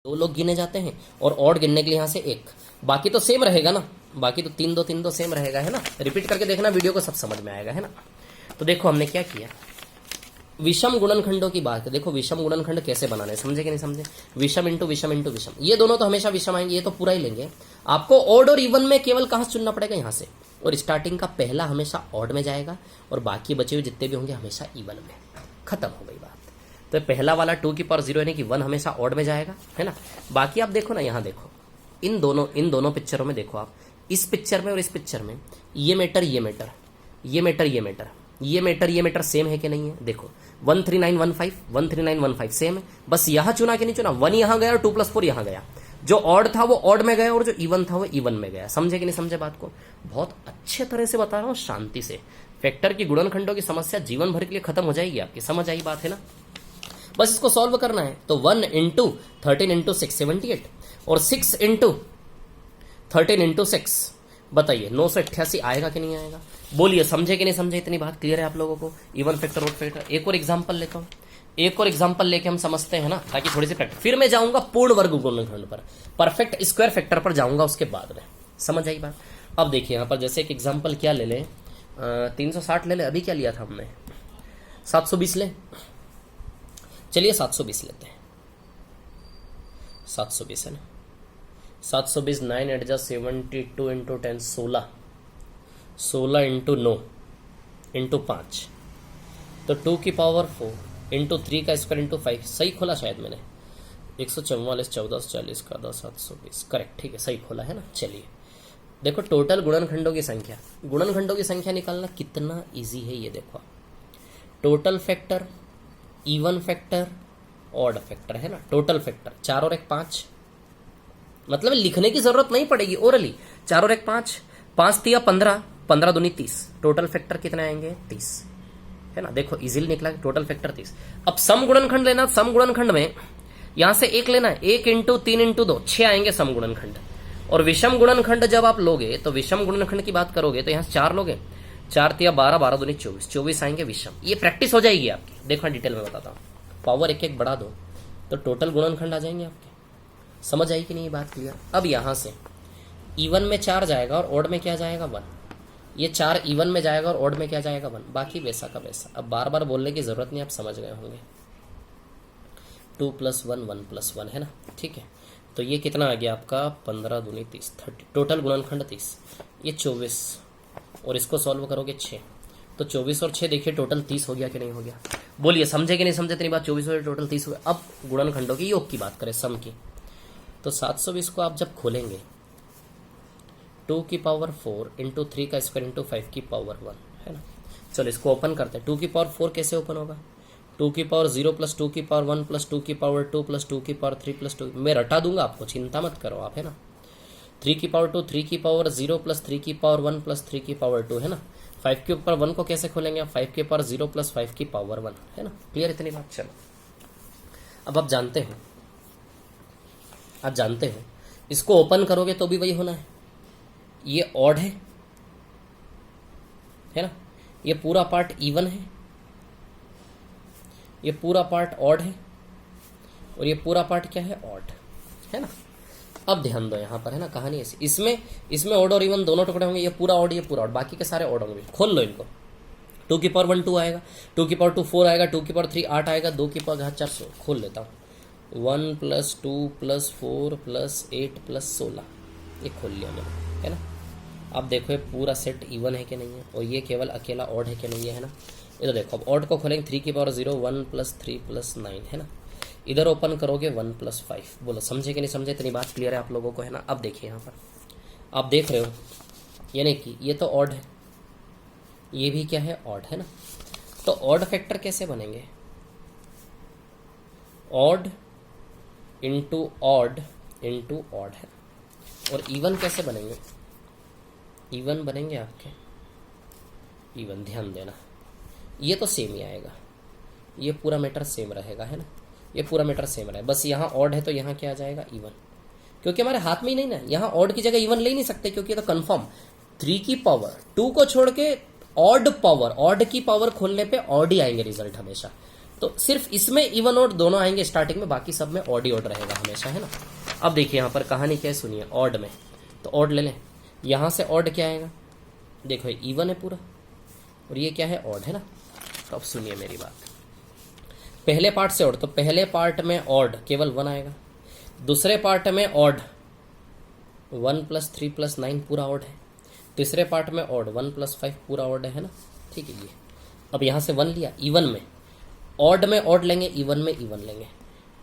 दो लोग गिने जाते हैं और ऑड गिनने के लिए यहाँ से एक, बाकी तो सेम रहेगा ना, बाकी तो तीन दो सेम रहेगा, है ना। रिपीट करके देखना वीडियो को, सब समझ में आएगा, है ना। तो देखो हमने क्या किया, विषम गुणनखंडों की बात है। देखो विषम गुणनखंड कैसे बनाने, समझे कि नहीं समझे। विषम इंटू विषम इंटू विषम, ये दोनों तो हमेशा विषम आएंगे, ये तो पूरा ही लेंगे। आपको ऑड और इवन में केवल कहां से चुनना पड़ेगा, यहां से। और स्टार्टिंग का पहला हमेशा ऑड में जाएगा और बाकी बचे हुए जितने भी होंगे हमेशा इवन में। खत्म हो गई बात। तो पहला वाला 2 की पावर 0 यानी कि 1 हमेशा ऑड में जाएगा, है ना। बाकी आप देखो ना, यहाँ देखो इन दोनों पिक्चरों में देखो आप, इस पिक्चर में और इस पिक्चर में ये मीटर ये मीटर ये मीटर ये मीटर ये मीटर ये मीटर सेम है कि नहीं है। देखो 13915 सेम है, बस यहां चुना कि नहीं चुना, 1 यहां गया और 2 + 4 यहां गया। जो ऑड था वो ऑड में गया और जो इवन था वो इवन में गया। समझे कि नहीं समझे बात को। बहुत अच्छे तरह से बता रहा हूं, शांति से। फैक्टर की गुणनखंडों की समस्या जीवन भर के लिए खत्म हो जाएगी आपकी, समझ आई बात, है ना। बस इसको सॉल्व करना है। तो 1 × 13 × 6 78 और 6 × 13 × 6 बताइए 988 आएगा कि नहीं आएगा। बोलिए समझे कि नहीं समझे, इतनी बात क्लियर है आप लोगों को। Even factor odd factor. एक और एग्जांपल लेता हूं, एक और एग्जांपल लेके हम समझते हैं ना, ताकि थोड़ी सी प्रैक्टिस। फिर मैं जाऊंगा पूर्ण वर्ग गुणनखंड पर, परफेक्ट स्क्वायर फैक्टर पर जाऊंगा उसके बाद में। समझ आई बात। अब देखिए यहां पर जैसे एक एग्जांपल क्या ले लें, 360 ले ले। अभी क्या लिया था हमने, 720 ले। चलिए 720 लेते हैं। 720 है ना, 720 9 8 72 × 10 16 16 × 9 × 5 तो 2 की पावर 4 × 3 का स्क्वायर × 5। सही खोला शायद मैंने, 144 1440 का 10 720 करेक्ट, ठीक है सही खोला है ना। चलिए देखो टोटल गुणनखंडों की संख्या, गुणनखंडों की संख्या निकालना कितना इजी है ये देखो। Total factor, even factor, odd factor, है ना। टोटल फैक्टर 4 और 1 5, मतलब लिखने की जरूरत नहीं पड़ेगी ओरली। 4 और 1 5, 5 × 15 15 दूनी 30। टोटल फैक्टर कितने आएंगे 30, है ना। देखो इजीली निकला टोटल फैक्टर 30। अब सम गुणनखंड लेना, सम गुणनखंड में यहां से 1 लेना है, 1 × 3 × 2 6 आएंगे सम गुणनखंड। और विषम गुणनखंड जब आप लोगे तो विषम गुणनखंड की बात करोगे तो यहां से 4 लोगे, 4 × 12 12 दूनी 24 24 आएंगे विषम। ये प्रैक्टिस हो जाएगी आपकी। देखो डिटेल में बताता हूँ, पावर एक बढ़ा दो तो टोटल गुणनखंड आ जाएंगे आपके। समझ आई कि नहीं बात क्लियर। अब यहां से इवन में 4 जाएगा और ऑड में क्या जाएगा 1। ये 4 इवन में जाएगा और ऑड में क्या जाएगा 1, बाकी वैसा का वैसा। अब बार बार बोलने की जरूरत नहीं, आप समझ गए होंगे। 2 + 1 1 + 1 है ना, ठीक है। तो ये कितना आ गया आपका 15 दूनी 30 30। टोटल गुणनखंड 30, ये 24 और इसको सॉल्व करोगे 6 तो 24 और 6 देखिए टोटल 30 हो गया कि नहीं हो गया। बोलिए समझे कि नहीं समझे इतनी बात। 24 और टोटल 30 हो गया। अब गुणनखंडों की योग की बात करें, सम की, तो 720 को आप जब खोलेंगे 2 की पावर 4 × 3 का स्क्वायर × 5 की पावर 1, है ना। चलो इसको ओपन करते हैं। 2 की पावर 4 कैसे ओपन होगा, 2 की पावर 0 + 2 की पावर 1 + 2 की पावर 2 + 2 की पावर 3 + 2। मैं रटा दूंगा आपको, चिंता मत करो आप, है ना। 3 की पावर 2, 3 की पावर 0 + 3 की पावर 1 + 3 की पावर 2, है ना। 5 के ऊपर 1 को कैसे खोलेंगे आप, 5 के पावर 0 + 5 की पावर 1, है ना। क्लियर इतनी बात। चलो अब आप जानते हो, आप जानते हो इसको ओपन करोगे तो भी वही होना है। ये ऑड है ना, ये पूरा पार्ट इवन है, ये पूरा पार्ट ऑड है और ये पूरा पार्ट क्या है ऑड, है ना। अब ध्यान दो यहाँ पर, है ना, कहानी ऐसी। इसमें ऑड और इवन दोनों टुकड़े होंगे, ये पूरा ऑड ये पूरा ऑड, बाकी के सारे ऑड होंगे। खोल लो इनको। 2 की पावर 1 2 आएगा, 2 की पावर 2 4 आएगा, 2 की पावर 3 8 आएगा, 2 की पावर 4 खोल लेता हूँ। 1 + 2 + 4 + 8 + 16, ये खोल लिया मैंने, है ना। अब देखो ये पूरा सेट इवन है कि नहीं है और ये केवल अकेला ऑड है कि नहीं है ना। इधर देखो अब ऑड को खोलेंगे 3 की पावर 0 1 + 3 + 9, है ना। इधर ओपन करोगे 1 + 5। बोलो समझे कि नहीं समझे, इतनी बात क्लियर है आप लोगों को, है ना। अब देखिए यहाँ पर आप देख रहे हो, यानी कि ये तो ऑड है, ये भी क्या है ऑड, है ना। तो ऑड फैक्टर कैसे बनेंगे, odd into odd into odd, है। और इवन कैसे बनेंगे, इवन बनेंगे आपके इवन। ध्यान देना ये तो सेम ही आएगा, ये पूरा मैटर सेम रहेगा, है ना। ये पूरा मैटर सेम रहेगा, बस यहाँ ऑड है तो यहाँ क्या आ जाएगा इवन, क्योंकि हमारे हाथ में ही नहीं ना। यहाँ ऑड की जगह इवन ले ही नहीं सकते क्योंकि ये तो कंफर्म। 3 की पावर 2 को छोड़ के ऑड पावर, ऑड की पावर खोलने पे ऑड ही आएंगे रिजल्ट हमेशा। तो सिर्फ इसमें इवन ऑड दोनों आएंगे स्टार्टिंग में, बाकी सब में ऑड ही ऑड रहेगा हमेशा, है ना। अब देखिए यहाँ पर कहानी क्या है सुनिए। ऑड में तो ऑड ले लें, यहाँ से ऑड क्या आएगा, देखो इवन है पूरा और ये क्या है ऑड, है ना। तो अब सुनिए मेरी बात, पहले पार्ट से ऑड, तो पहले पार्ट में ऑड केवल 1 आएगा, दूसरे पार्ट में ऑड 1 + 3 + 9 पूरा ऑड है, तीसरे पार्ट में ऑड 1 + 5 पूरा ऑड है ना। ठीक है, ये अब यहाँ से 1 लिया, इवन में ऑड में ऑड लेंगे, इवन में इवन लेंगे,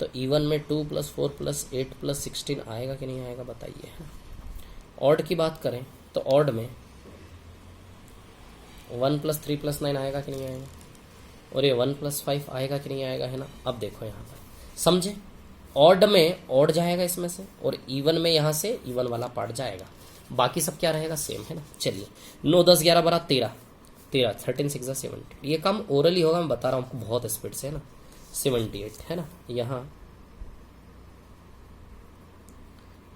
तो इवन में 2 + 4 + 8 + 16 आएगा कि नहीं आएगा बताइए। ऑड की बात करें तो ऑड में 1 + 3 + 9 आएगा कि नहीं आएगा, और ये 1 + 5 आएगा कि नहीं आएगा, है ना। अब देखो यहाँ पर समझे, ऑड में ऑड जाएगा इसमें से, और इवन में यहाँ से इवन वाला पार्ट जाएगा, बाकी सब क्या रहेगा सेम, है ना। चलिए 9 10 11 12 13 13 6 70, ये काम ओरली होगा, मैं बता रहा हूँ आपको बहुत स्पीड से, है ना। 78 है ना, यहाँ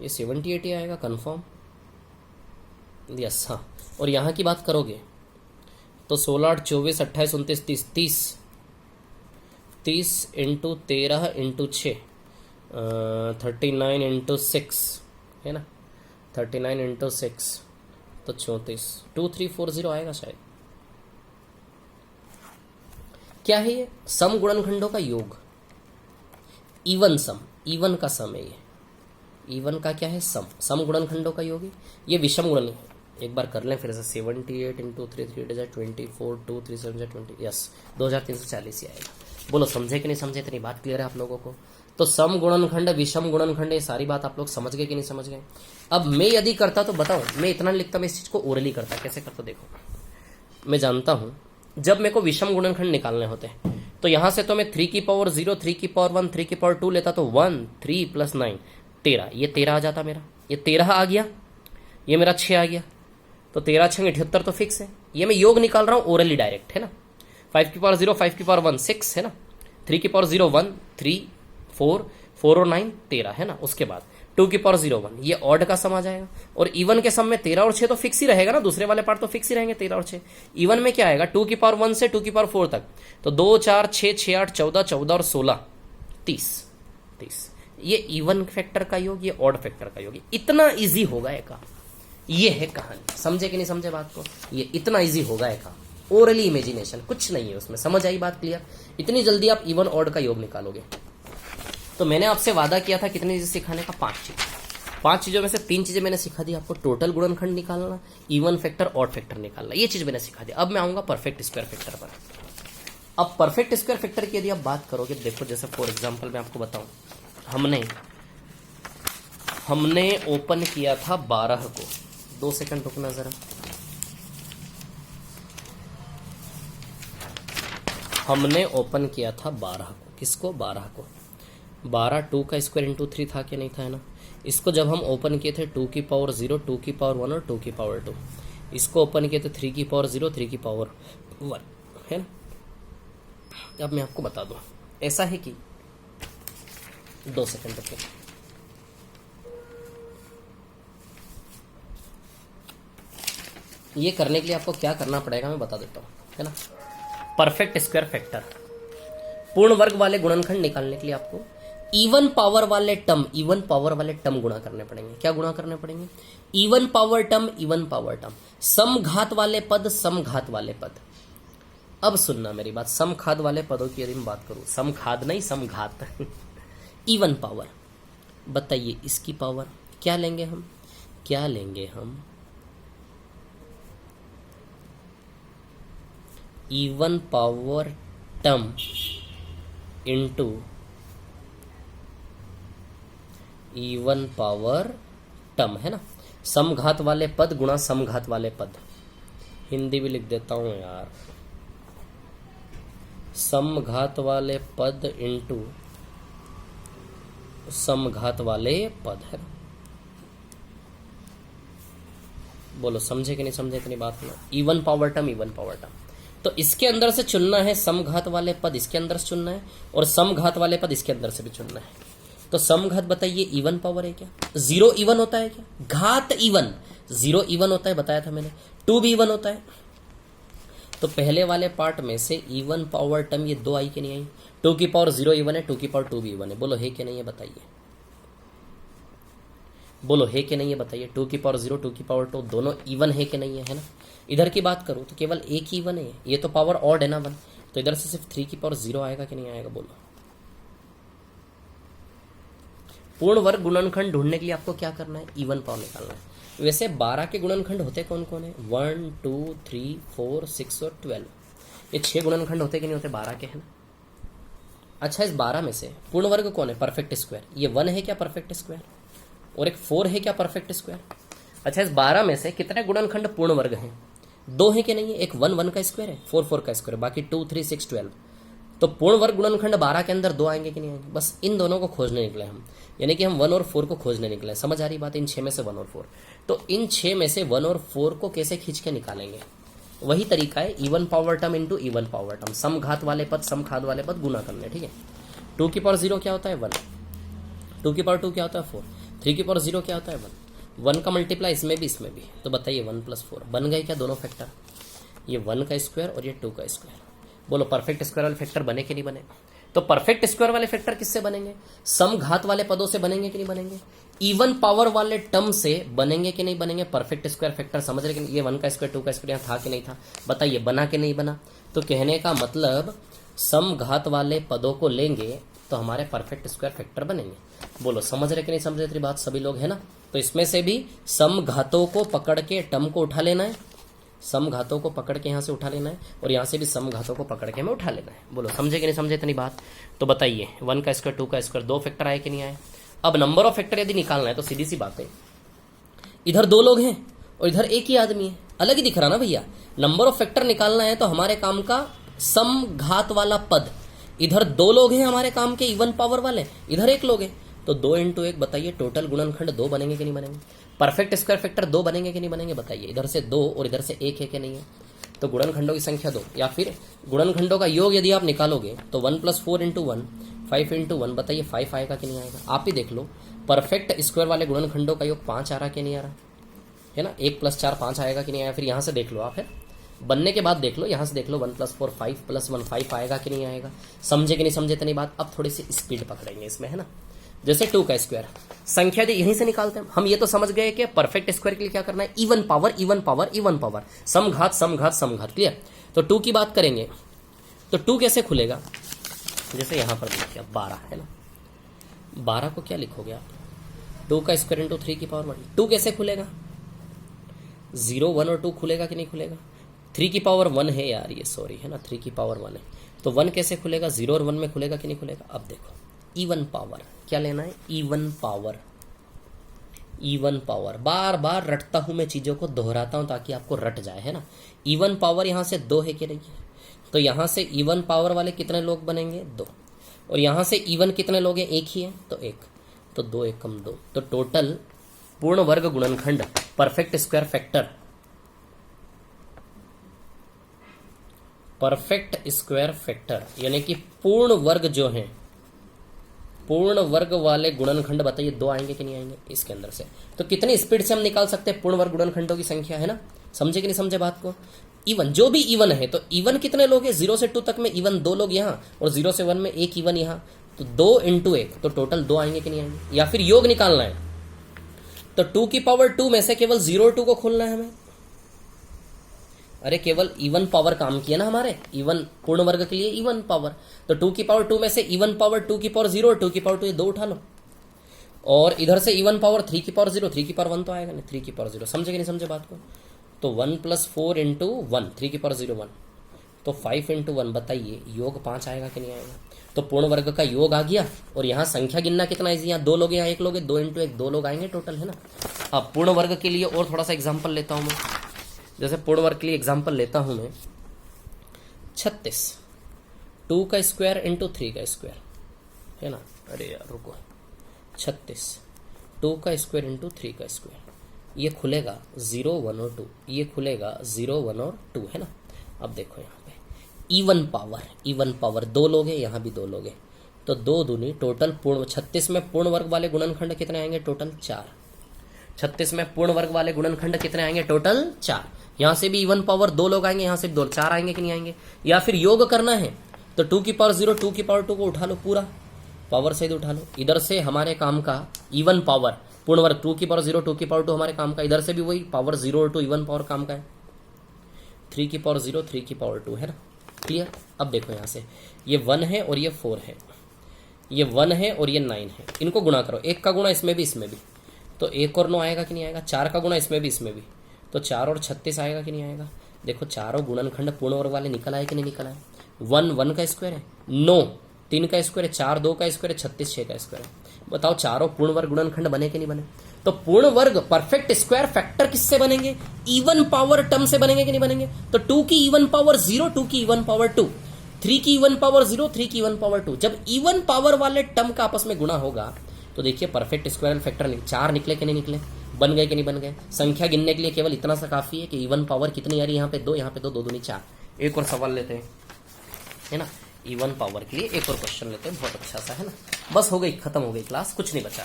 ये 78 ही आएगा कंफर्म, यस। हाँ, और यहाँ की बात करोगे तो 16 8 24 28 29 30 30 × 13 × 6 39 × 6 है ना, 39 × 6 तो 34 2340 आएगा शायद। क्या है ये, सम गुणनखंडों का योग, इवन सम, इवन का सम है ये, इवन का क्या है सम, सम गुणनखंडों का योग है ये, विषम गुणन। एक बार कर लें फिर से, 78 × 3 3 24 2 3 7 20, यस 2340 ही आएगा। बोलो समझे कि नहीं समझे, इतनी बात क्लियर है आप लोगों को। तो सम गुणनखंड विषम गुणनखंड ये सारी बात आप लोग समझ गए कि नहीं समझ गए। अब मैं यदि करता तो बताओ, मैं इतना लिखता, मैं इस चीज को ओरली करता, कैसे करता देखो। मैं जानता हूं जब मेरे को विषम गुणनखंड निकालने होते हैं तो यहां से तो मैं 3 की पावर 0 3 की पावर 1 3 की पावर 2 लेता, तो 1 3 + 9 13, ये 13 आ जाता मेरा, ये 13 आ गया, ये मेरा 6 आ गया, तो 13 6 78 तो फिक्स है। ये मैं योग निकाल रहा हूं ओरली डायरेक्ट, है ना। 5 की पावर 0 5 की पावर 1 6 है ना, 3 की पावर 0 1 3 4 4 और 9 13 है ना। उसके बाद 2 की पावर 0 1, ये ऑड का सम आ जाएगा, और इवन के सम में 13 और 6 तो फिक्स ही रहेगा ना, दूसरे वाले पार्ट तो फिक्स ही रहेंगे 13 और 6। इवन में क्या आएगा, 2 की पावर 1 से 2 की पावर 4 तक, तो 2 4 6 6 8 14 14 और 16 30। ये इवन फैक्टर का योग, ये ऑड फैक्टर का योग, इतना इजी होगा एक काम। ये है कहानी, समझे कि नहीं समझे बात को, ये इतना इजी होगा एक काम, ओरली इमेजिनेशन कुछ नहीं है उसमें, समझ आई बात क्लियर। इतनी जल्दी आप इवन ऑड का योग निकालोगे। तो मैंने आपसे वादा किया था कितनी चीजें सिखाने का, 5 चीजों में से 3 चीजें मैंने सिखा दी आपको, टोटल गुणनखंड निकालना, इवन फैक्टर, ऑड फैक्टर निकालना, ये चीज मैंने सिखा दी। अब मैं आऊंगा परफेक्ट स्क्वायर फैक्टर पर। अब परफेक्ट स्क्वायर फैक्टर की यदि आप बात करोगे, देखो जैसे फॉर एग्जाम्पल मैं आपको बताऊं, हमने ओपन किया था 12 को, 2 सेकंड रुकना जरा, हमने ओपन किया था 12 को, किसको 12 को, 12 2 का स्क्वायर × 3 था कि नहीं था, है ना। इसको जब हम ओपन किए थे 2 की पावर 0 2 की पावर 1 और 2 की पावर 2, इसको ओपन किए थे 3 की पावर 0 3 की पावर 1, है ना। अब मैं आपको बता दूं, ऐसा है कि 2 सेकंड रुकिए, ये करने के लिए आपको क्या करना पड़ेगा मैं बता देता हूं, है ना। परफेक्ट स्क्वायर फैक्टर, पूर्ण वर्ग वाले गुणनखंड निकालने के लिए आपको इवन पावर वाले टर्म गुणा करने पड़ेंगे। क्या गुणा करने पड़ेंगे, इवन पावर टर्म, समघात वाले पद। अब सुनना मेरी बात, समघात वाले पदों की यदि मैं बात करूं, समघात नहीं समघात इवन पावर, बताइए इसकी पावर क्या लेंगे हम, even power term into even power term, है ना। समघात वाले पद गुणा समघात वाले पद, हिंदी भी लिख देता हूं यार, समघात वाले पद इंटू समघात वाले पद, है ना। बोलो समझे कि नहीं समझे, इतनी बात ना। इवन पावर टर्म, तो इसके अंदर से चुनना है समघात वाले पद, इसके अंदर से चुनना है, और समघात वाले पद इसके अंदर से भी चुनना है। तो समघात बताइए इवन पावर है क्या, 0 इवन होता है क्या, घात इवन 0 इवन होता है, बताया था मैंने, 2 भी इवन होता है। तो पहले वाले पार्ट में से इवन पावर टर्म ये 2 आई कि नहीं आई, 2 की पावर 0 इवन है, 2 की पावर 2 भी इवन है। बोलो है कि नहीं है बताइए, बोलो है कि नहीं है बताइए। 2 की पावर 0, 2 की पावर 2 दोनों इवन है कि नहीं है, है ना। इधर की बात करूं तो केवल एक ही इवन है, ये तो पावर ऑड है ना 1, तो इधर से सिर्फ 3 की पावर 0 आएगा कि नहीं आएगा, बोलो। पूर्ण वर्ग गुणनखंड ढूंढने के लिए आपको क्या करना है, इवन पावर निकालना है। वैसे 12 के गुणनखंड होते कौन कौन है, 1 2 3 4 6 और 12, ये 6 गुणनखंड होते कि नहीं होते 12 के, है ना। अच्छा, इस 12 में से पूर्ण वर्ग कौन है, परफेक्ट स्क्वायर। ये 1 है क्या परफेक्ट स्क्वायर, और एक 4 है क्या परफेक्ट स्क्वायर। अच्छा, इस 12 में से कितने गुणनखंड पूर्ण वर्ग हैं, 2 है कि नहीं है। एक 1 1 का स्क्वायर है, 4 4 का स्क्वायर, बाकी 2 3 6 12। तो पूर्ण वर्ग गुणनखंड 12 के अंदर 2 आएंगे कि नहीं आएंगे। बस इन दोनों को खोजने निकले हम, यानी कि हम 1 और 4 को खोजने निकले। समझ आ रही बात, इन 6 में से 1 और 4। तो इन 6 में से 1 और 4 को कैसे खींच के निकालेंगे, वही तरीका है even power term into even power term, समघात वाले पद समघात वाले पद गुना करने, ठीक है। 2 की पावर 0 क्या होता है 1, 2 की पावर 2 क्या होता है 4, 3 की पावर 0 क्या होता है 1 का मल्टीप्लाई इसमें भी। तो बताइए 1 + 4 बन गए क्या दोनों फैक्टर, ये 1 का स्क्वायर और ये 2 का स्क्वायर। बोलो परफेक्ट स्क्वायर वाले फैक्टर बने कि नहीं बने। तो परफेक्ट स्क्वायर वाले फैक्टर किससे बनेंगे, समघात वाले पदों से बनेंगे कि नहीं बनेंगे, इवन पावर वाले टर्म से बनेंगे कि नहीं बनेंगे। परफेक्ट स्क्वायर फैक्टर समझ रहे कि नहीं, ये 1 का स्क्वायर 2 का स्क्वायर यहाँ था कि नहीं था, बताइए बना कि नहीं बना। तो कहने का मतलब समघात वाले पदों को लेंगे तो हमारे परफेक्ट स्क्वायर फैक्टर बनेंगे। बोलो समझ रहे कि नहीं समझ रहे, तेरी बात सभी लोग है ना। तो इसमें से भी समघातों को पकड़ के टर्म को उठा लेना है, समघातों को पकड़ के यहाँ से उठा लेना है, और यहाँ से भी समघातों को पकड़ के हमें उठा लेना है। बोलो समझे कि नहीं समझे इतनी बात। तो बताइए 1 का स्क्वायर 2 का स्क्वायर 2 फैक्टर आए कि नहीं आए। अब नंबर ऑफ फैक्टर यदि निकालना है तो सीधी सी बात है, इधर 2 लोग हैं और इधर एक ही आदमी है, अलग ही दिख रहा ना भैया। नंबर ऑफ फैक्टर निकालना है तो हमारे काम का समघात वाला पद, इधर 2 लोग हैं हमारे काम के इवन पावर वाले, इधर 1 लोग हैं, तो 2 × 1 बताइए टोटल गुणनखंड 2 बनेंगे कि नहीं बनेंगे। परफेक्ट स्क्वायर फैक्टर 2 बनेंगे कि नहीं बनेंगे बताइए। इधर से 2 और इधर से 1 है कि नहीं है, तो गुणनखंडों की संख्या 2, या फिर गुणनखंडों का योग यदि आप निकालोगे तो 1 + 4 × 1 5 × 1 बताइए 5 आएगा कि नहीं आएगा। आप ही देख लो परफेक्ट स्क्वायर वाले गुणनखंडों का योग 5 आ रहा कि नहीं आ रहा, है ना। 1 + 4 5 आएगा कि नहीं आएगा। फिर यहाँ से देख लो आप, है बनने के बाद देख लो, यहाँ से देख लो 1 + 4 5 + 1 5 आएगा कि नहीं आएगा। समझे कि नहीं समझे इतनी बात। अब थोड़ी सी स्पीड पकड़ेंगे इसमें, है ना। जैसे 2 का स्क्वायर संख्या यदि यहीं से निकालते हैं हम, ये तो समझ गए कि परफेक्ट स्क्वायर के लिए क्या करना है, even power even power even power, समघात समघात समघात, क्लियर। तो 2 की बात करेंगे तो 2 कैसे खुलेगा, जैसे यहां पर देखिए 12 है ना, 12 को क्या लिखोगे आप, 2 का स्क्वायर × 3 की पावर 1। 2 कैसे खुलेगा, 0 1 और 2 खुलेगा कि नहीं खुलेगा। 3 की पावर 1 है यार ये, सॉरी है ना, 3 की पावर 1 है, तो 1 कैसे खुलेगा, 0 और 1 में खुलेगा कि नहीं खुलेगा। अब देखो इवन पावर क्या लेना है, इवन पावर, इवन पावर। बार बार रटता हूं मैं, चीजों को दोहराता हूं ताकि आपको रट जाए, है ना। इवन पावर यहां से 2 है कि नहीं है, तो यहां से इवन पावर वाले कितने लोग बनेंगे 2, और यहां से इवन कितने लोग हैं, 1 ही है तो 1, तो 2 1 = 2, तो टोटल पूर्ण वर्ग गुणनखंड perfect square factor, perfect square factor यानी कि पूर्ण वर्ग जो है, पूर्ण वर्ग वाले गुणनखंड बताइए 2 आएंगे कि नहीं आएंगे इसके अंदर से। तो कितनी स्पीड से हम निकाल सकते हैं पूर्ण वर्ग गुणनखंडों की संख्या, है ना। समझे कि नहीं समझे बात को। इवन जो भी इवन है, तो इवन कितने लोग हैं, 0 से 2 तक में इवन 2 लोग यहाँ, और 0 से 1 में 1 इवन यहाँ, तो 2 × 1 तो टोटल 2 आएंगे कि नहीं आएंगे। या फिर योग निकालना है तो 2 की पावर 2 में से केवल 0 और 2 को खोलना है हमें। अरे केवल इवन पावर काम किया ना हमारे, इवन पूर्ण वर्ग के लिए इवन पावर, तो 2 की पावर 2 में से इवन पावर 2 की पावर 0 और 2 की पावर 2 ये 2 उठा लो, और इधर से इवन पावर 3 की पावर 0, 3 की पावर 1 तो आएगा नहीं, 3 की पावर 0। समझे कि नहीं समझे बात को। तो 1 + 4 × 1 3 की पावर 0 1, तो 5 × 1 बताइए योग 5 आएगा कि नहीं आएगा। तो पूर्ण वर्ग का योग आ गया, और यहाँ संख्या गिनना कितना इजी, यहाँ 2 लोग यहाँ 1 लोग है, 2 × 1 2 लोग आएंगे टोटल, है ना। अब पूर्ण वर्ग के लिए और थोड़ा सा एग्जाम्पल लेता हूँ मैं, जैसे पूर्ण वर्ग के लिए एग्जाम्पल लेता हूं मैं 36, 2 का स्क्वायर × 3 का स्क्वायर, है ना। अरे यार रुको, 36 2 का स्क्वायर × 3 का स्क्वायर, ये खुलेगा 0 1 और 2, ये खुलेगा 0 1 और 2, है ना। अब देखो यहाँ पे इवन पावर, इवन पावर 2 लोग हैं, यहाँ भी 2 लोग हैं, तो 2 दूनी टोटल पूर्ण 36 में पूर्ण वर्ग वाले गुणनखंड कितने आएंगे टोटल 4। 36 में पूर्ण वर्ग वाले गुणनखंड कितने आएंगे टोटल 4। यहाँ से भी इवन पावर 2 लोग आएंगे, यहाँ से 2 4 आएंगे कि नहीं आएंगे। या फिर योग करना है तो 2 की पावर 0 2 की पावर 2 को उठा लो, पूरा पावर सहित उठा लो। इधर से हमारे काम का इवन पावर पूर्ण वर्ग 2 की पावर 0 2 की पावर 2 हमारे काम का, इधर से भी वही पावर 0 और 2 इवन पावर काम का है। 3 की पावर 0 3 की पावर 2 है ना, क्लियर। अब देखो यहाँ से ये 1 है और ये 4 है, ये 1 है और ये 9 है, इनको गुणा करो, 1 का गुणा इसमें भी इसमें भी, तो 1 और 9 आएगा कि नहीं आएगा। 4 का गुणा इसमें भी इसमें भी, तो 4 और 36 आएगा कि नहीं आएगा। देखो चारों गुणनखंड पूर्ण वर्ग वाले निकल आए कि नहीं निकल आए। 1 1 का स्क्वायर है, 9 3 का स्क्वायर है, 4 2 का स्क्वायर है, 36 6 का स्क्वायर है। बताओ चारों पूर्ण वर्ग गुणनखंड बने कि नहीं बने। तो पूर्ण वर्ग परफेक्ट स्क्वायर फैक्टर किससे बनेंगे, इवन पावर टर्म से बनेंगे कि नहीं बनेंगे। तो 2 की इवन पावर 0 2 की इवन पावर 2, 3 की इवन पावर 0 3 की इवन पावर 2। जब इवन पावर वाले टर्म का आपस में गुणा होगा तो देखिए परफेक्ट स्क्वायर फैक्टर 4 निकले कि नहीं निकले, बन गए कि नहीं बन गए। संख्या गिनने के लिए केवल इतना सा काफी है कि इवन पावर कितनी आ रही है, यहाँ पे 2, यहाँ पे 2 2 दूनी 4। एक और सवाल लेते हैं, है ना, इवन पावर के लिए एक और क्वेश्चन लेते हैं, बहुत अच्छा सा है ना। बस हो गई, खत्म हो गई क्लास, कुछ नहीं बचा,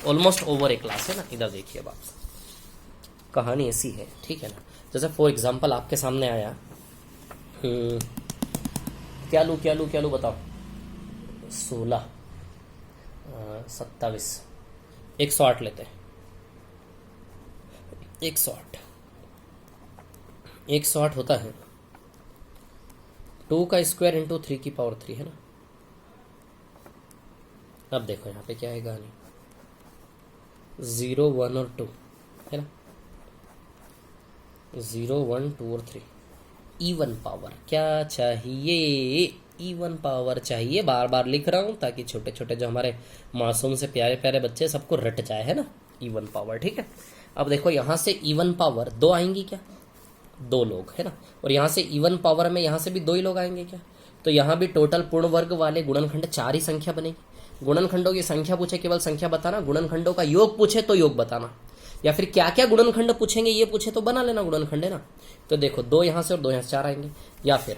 ऑलमोस्ट ओवर एक क्लास है ना। इधर देखिए अब आप, कहानी ऐसी है, ठीक है ना। जैसे फॉर एग्जाम्पल आपके सामने आया, क्या लू बताओ, 16 27 108 लेते हैं, 108 होता है 2 का स्क्वायर इंटू 3 की पावर 3 है ना। अब देखो यहाँ पे क्या है कहानी, 0 1 और 2 है ना, 0 1 2 और 3। इवन पावर क्या चाहिए, इवन पावर चाहिए। बार बार लिख रहा हूं ताकि छोटे छोटे जो हमारे मासूम से प्यारे प्यारे बच्चे सबको रट जाए, है ना, इवन पावर, ठीक है। अब देखो यहाँ से इवन पावर 2 आएंगी क्या, 2 लोग, है ना। और यहाँ से इवन पावर में यहाँ से भी 2 ही लोग आएंगे क्या, तो यहाँ भी टोटल पूर्ण वर्ग वाले गुणनखंड 4 ही संख्या बनेगी। गुणनखंडों की संख्या पूछे केवल संख्या बताना, गुणनखंडों का योग पूछे तो योग बताना, या फिर क्या क्या गुणनखंड पूछेंगे ये पूछे तो बना लेना गुणनखंड, है ना। तो देखो 2 यहाँ से और 2 यहाँ से 4 आएंगे, या फिर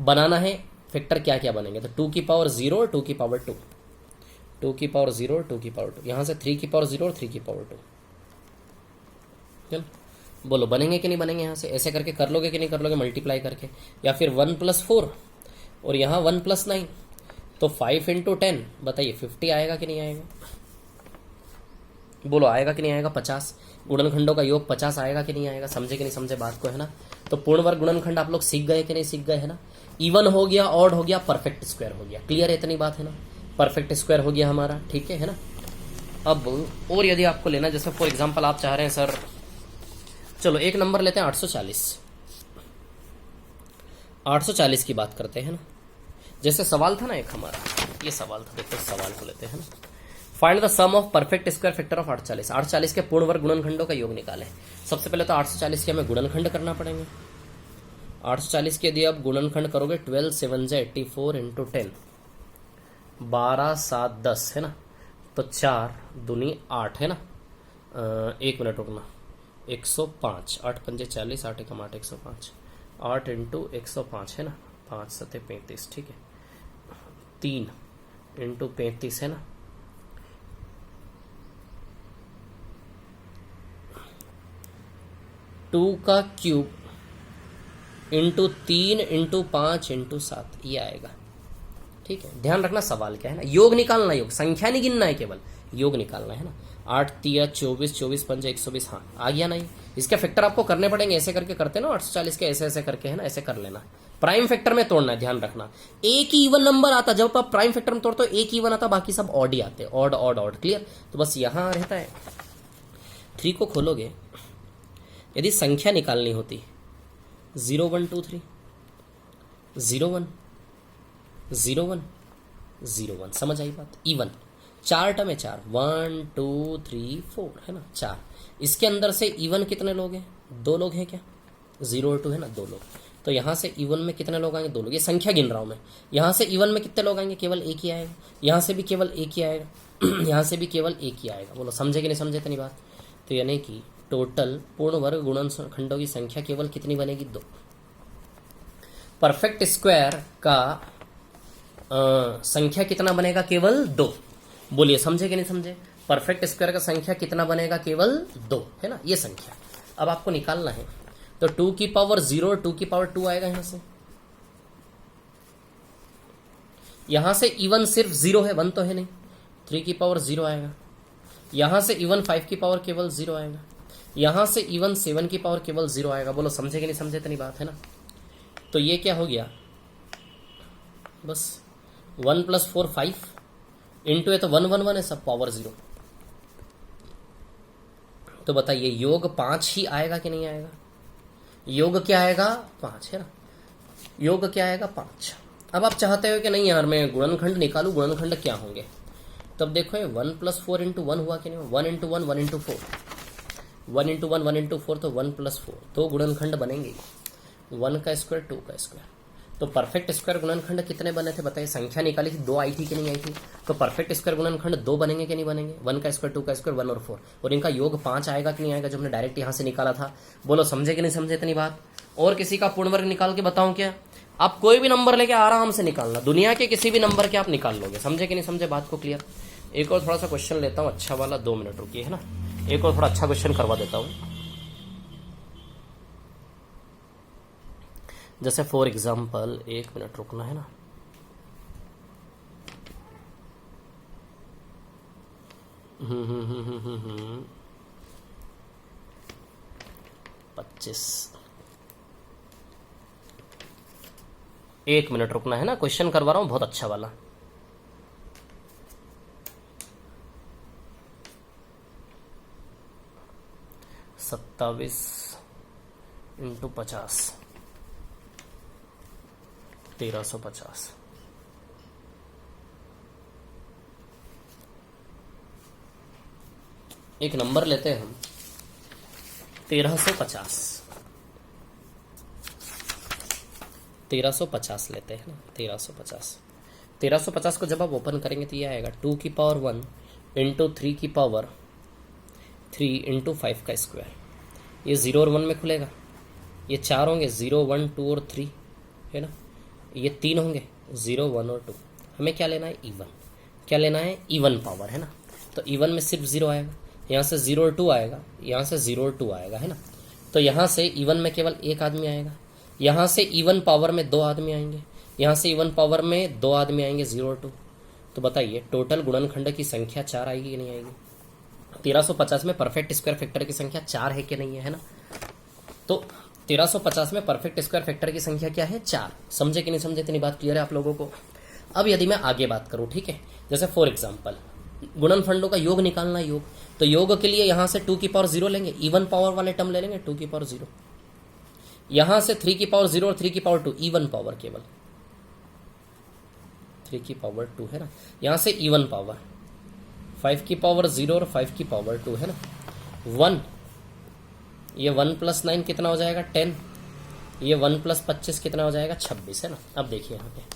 बनाना है फैक्टर क्या क्या बनेंगे, तो 2 की पावर 0 और 2 की पावर 2, 2 की पावर 0 और 2 की पावर 2, यहाँ से 3 की पावर 0 और 3 की पावर 2। चलो बोलो बनेंगे कि नहीं बनेंगे, यहाँ से ऐसे करके कर लोगे कि नहीं कर लोगे मल्टीप्लाई करके, या फिर 1 + 4 और यहाँ 1 + 9, तो 5 × 10 बताइए 50 आएगा कि नहीं आएगा, बोलो आएगा कि नहीं आएगा। 50 गुणनखंडों का योग 50 आएगा कि नहीं आएगा, समझे कि नहीं समझे बात को, है ना। तो पूर्ण वर्ग गुणनखंड आप लोग सीख गए कि नहीं सीख गए, है ना। इवन हो गया, ऑड हो गया, परफेक्ट स्क्वायर हो गया, क्लियर है इतनी बात, है ना। परफेक्ट स्क्वायर हो गया हमारा, ठीक है ना। अब और यदि आपको लेना, जैसे फॉर एग्जाम्पल आप चाह रहे हैं सर, चलो एक नंबर लेते हैं 840, 840 की बात करते हैं ना। जैसे सवाल था ना एक हमारा, ये सवाल था, देखो सवाल को लेते हैं ना। Find the sum of perfect square factor of 840, 840 के पूर्ण वर्ग गुणनखंडों का योग निकालें। सबसे पहले तो 840 के हमें गुणनखंड करना पड़ेंगे। 840 के यदि आप गुणनखंड करोगे 12 7 84 × 10, 12 7 10 है ना, तो 4 दूनी 8 है ना। 1 मिनट रुकना, 105, 8 पंजे 40, 8 एकम 8 105, 8 × 105 है ना, 5 7 35, ठीक है। 3 × 35 है ना, 2 का क्यूब इंटू 3 × 5 × 7 ये आएगा, ठीक है। ध्यान रखना सवाल क्या है ना, योग निकालना, योग संख्या नहीं गिनना है, केवल योग निकालना है ना। 8 3 24, 24 5 120, हाँ आ गया ना। ये इसके फैक्टर आपको करने पड़ेंगे, ऐसे करके करते ना 840 के, ऐसे ऐसे करके, है ना, ऐसे कर लेना। प्राइम फैक्टर में तोड़ना है, ध्यान रखना। एक ही इवन नंबर आता, जब तो आप प्राइम फैक्टर में तोड़ते हो एक ही इवन आता, बाकी सब ऑड ही आते, ऑड ऑड ऑड, क्लियर। तो बस यहां रहता है 3 को खोलोगे, यदि संख्या निकालनी होती 0 1 2 3, 0 1 0 1 0 1, समझ आई बात। इवन 4 टर्म है, 4 1 2 3 4 है ना, 4। इसके अंदर से इवन कितने लोग हैं, 2 लोग हैं क्या, 0 और 2 है ना, 2 लोग। तो यहां से इवन में कितने लोग आएंगे, 2 लोग। ये संख्या गिन रहा हूं मैं। यहां से इवन में कितने लोग आएंगे, केवल एक ही आएगा। यहां से भी केवल एक ही आएगा, यहां से भी केवल एक ही आएगा। बोलो समझे कि नहीं समझे इतनी बात। तो यानी कि टोटल पूर्ण वर्ग गुणनखंडों की संख्या केवल कितनी बनेगी, 2। परफेक्ट स्क्वायर का संख्या कितना बनेगा, केवल 2। बोलिए समझे कि नहीं समझे। परफेक्ट स्क्वायर का संख्या कितना बनेगा, केवल 2, है ना, ये संख्या अब आपको निकालना है। तो 2 की पावर 0 और 2 की पावर 2 आएगा यहां से, यहां से इवन सिर्फ 0 है, 1 तो है नहीं, 3 की पावर 0 आएगा। यहां से इवन 5 की पावर केवल 0 आएगा। यहां से इवन 7 की पावर केवल 0 आएगा। बोलो समझे कि नहीं समझे, इतनी बात है ना। तो ये क्या हो गया, बस 1 + 4 5 इंटू है तो 1 1 1 है, सब पावर 0। तो बताइए योग 5 ही आएगा कि नहीं आएगा? योग क्या आएगा, 5 है ना। योग क्या आएगा, 5। अब आप चाहते हो कि नहीं यार मैं गुणनखंड निकालू, गुणनखंड क्या होंगे, तब देखो ये 1 + 4 इंटू 1 हुआ कि नहीं, 1 × 1 1 × 4, 1 × 1 1 × 4 तो 1 + 4, दो गुणनखंड बनेंगे, 1 का स्क्वायर 2 का स्क्वायर। तो परफेक्ट स्क्वायर गुणनखंड कितने बने थे बताइए, संख्या निकाली थी, 2 आई थी कि नहीं आई थी। तो परफेक्ट स्क्वायर गुणनखंड 2 बनेंगे कि नहीं बनेंगे, 1 का स्क्वायर 2 का स्क्वायर 1 और 4, और इनका योग 5 आएगा कि नहीं आएगा, जो हमने डायरेक्ट यहां से निकाला था। बोलो समझे कि नहीं समझे इतनी बात। और किसी का पूर्ण वर्ग निकाल के बताऊं क्या, आप कोई भी नंबर लेके आराम से निकालना, दुनिया के किसी भी नंबर के आप निकाल लोगे। समझे कि नहीं समझे बात को, क्लियर। एक और थोड़ा सा क्वेश्चन लेता हूं अच्छा वाला, 2 मिनट रुकिए, है ना। एक और थोड़ा अच्छा क्वेश्चन करवा देता हूं। जैसे फॉर एग्जाम्पल, 1 मिनट रुकना है ना। हम्म 25, 1 मिनट रुकना है ना, क्वेश्चन करवा रहा हूं बहुत अच्छा वाला। सत्ताईस इंटू 50, 1350। एक नंबर लेते हैं हम 1350, 1350 लेते हैं ना, 1350 को जब आप ओपन करेंगे तो ये आएगा 2 की पावर 1 इंटू 3 की पावर 3 इंटू 5 का स्क्वायर। ये 0 और 1 में खुलेगा, ये 4 होंगे, 0 1 2 और 3 है ना। ये 3 होंगे, 0 1 और 2। हमें क्या लेना है, इवन। क्या लेना है, इवन पावर, है ना। तो इवन में सिर्फ 0 आएगा, यहाँ से 0 और 2 आएगा, यहाँ से 0 और 2 आएगा, है ना। तो यहाँ से इवन में केवल एक आदमी आएगा, यहाँ से इवन पावर में 2 आदमी आएंगे, यहाँ से इवन पावर में 2 आदमी आएंगे, 0 और 2। तो बताइए टोटल गुणनखंड की संख्या 4 आएगी कि नहीं आएगी। 1350 में परफेक्ट स्क्वायर फैक्टर की संख्या 4 है कि नहीं है ना। तो 1350 में परफेक्ट स्क्वायर फैक्टर की संख्या क्या है, 4। समझे कि नहीं समझे, इतनी बात क्लियर है आप लोगों को। अब यदि मैं आगे बात करूं, ठीक है, जैसे फॉर एग्जांपल गुणनखंडों का योग निकालना है, योग। तो योग के लिए यहां से 2 की पावर 0 लेंगे, इवन पावर वाले टर्म ले लेंगे, 2 की पावर 0। यहां से 3 की पावर 0 और 3 की पावर 2, इवन पावर केवल 3 की पावर 2 है ना। यहां से इवन पावर 5 की पावर 0 और 5 की पावर 2 है ना, 1। ये 1 + 9 कितना हो जाएगा, 10। ये 1 + 25 कितना हो जाएगा, 26 है ना। अब देखिए यहाँ पे